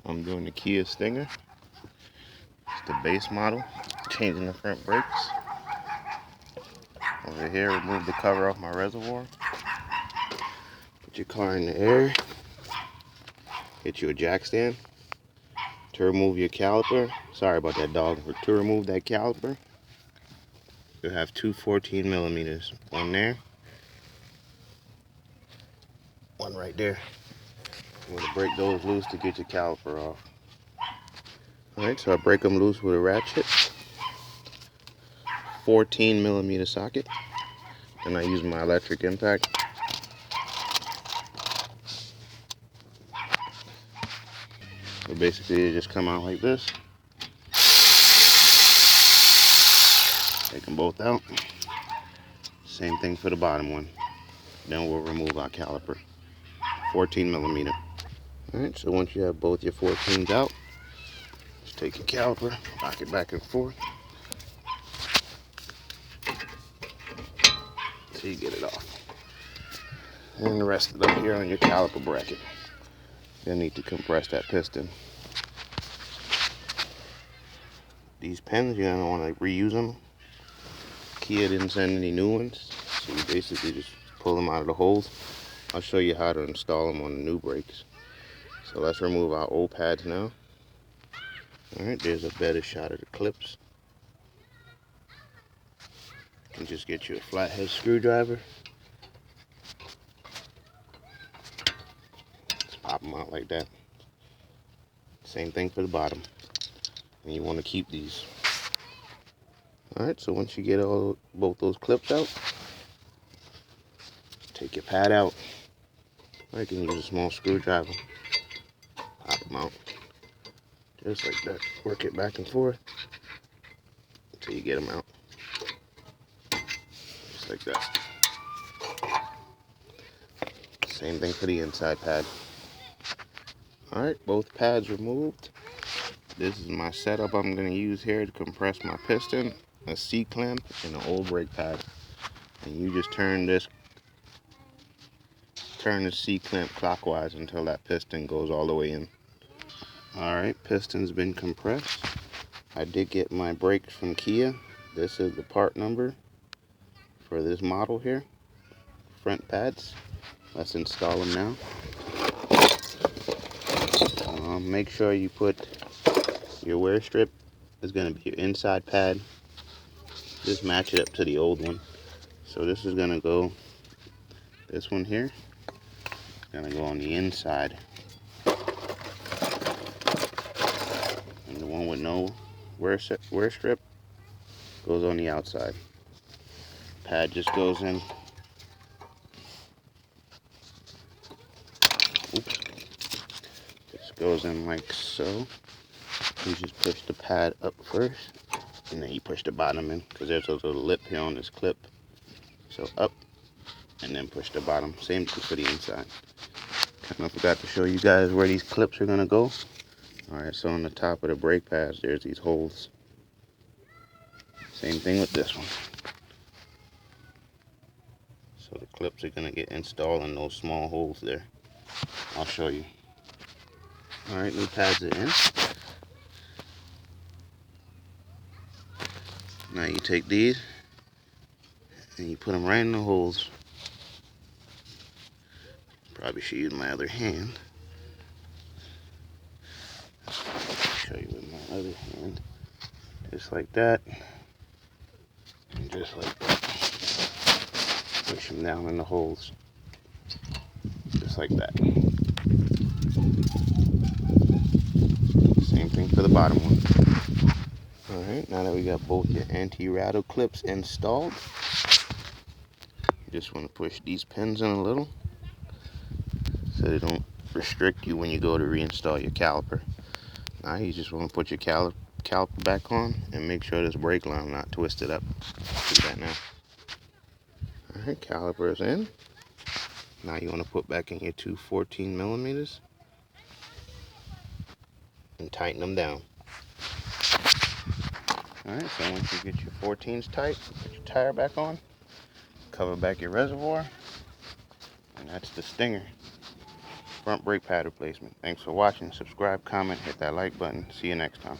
I'm doing the Kia Stinger. It's the base model. Changing the front brakes. Over here, remove the cover off my reservoir. Put your car in the air. Get you a jack stand. To remove your caliper, sorry about that dog, but to remove that caliper, you have two 14 millimeters. One there, one right there. You want to break those loose to get your caliper off. Alright, so I break them loose with a ratchet. 14 millimeter socket. And I use my electric impact. So basically they just come out like this. Take them both out. Same thing for the bottom one. Then we'll remove our caliper. 14 millimeter. Alright, so once you have both your 14s out, just take your caliper, rock it back and forth until you get it off. And the rest of them here on your caliper bracket. You'll need to compress that piston. These pins, you're going to want to reuse them. Kia didn't send any new ones, so you basically just pull them out of the holes. I'll show you how to install them on the new brakes. So let's remove our old pads now. Alright, there's a better shot of the clips. You can just get you a flathead screwdriver. Just pop them out like that. Same thing for the bottom. And you want to keep these. Alright, so once you get both those clips out, take your pad out. Or you can use a small screwdriver. Pop them out. Just like that. Work it back and forth until you get them out. Just like that. Same thing for the inside pad. Alright, both pads removed. This is my setup I'm going to use here to compress my piston, a C-clamp, and an old brake pad. And you just turn the C-clamp clockwise until that piston goes all the way in. Alright, piston's been compressed. I did get my brakes from Kia. This is the part number for this model here. Front pads. Let's install them now. Make sure you put your wear strip is going to be your inside pad. Just match it up to the old one. So this is going to go, this one here, is going to go on the inside. And the one with no wear strip goes on the outside. Pad just goes in. Oops. Just goes in like so. You just push the pad up first, and then you push the bottom in, because there's a little lip here on this clip. So up, and then push the bottom. Same thing for the inside. Kind of forgot to show you guys where these clips are going to go. Alright, so on the top of the brake pads, there's these holes. Same thing with this one. So the clips are going to get installed in those small holes there. I'll show you. Alright, new pads are in. Now you take these and you put them right in the holes. Probably should use my other hand. Show you with my other hand. Just like that. And just like that. Push them down in the holes. Just like that. Same thing for the bottom one. Alright, now that we got both your anti-rattle clips installed, you just want to push these pins in a little so they don't restrict you when you go to reinstall your caliper. Now you just want to put your caliper back on and make sure this brake line not twisted up. Do that now. Alright, caliper is in. Now you want to put back in your two 14 millimeters and tighten them down. Alright, so once you get your 14s tight, put your tire back on, cover back your reservoir, and that's the Stinger. front brake pad replacement. Thanks for watching. Subscribe, comment, hit that like button. See you next time.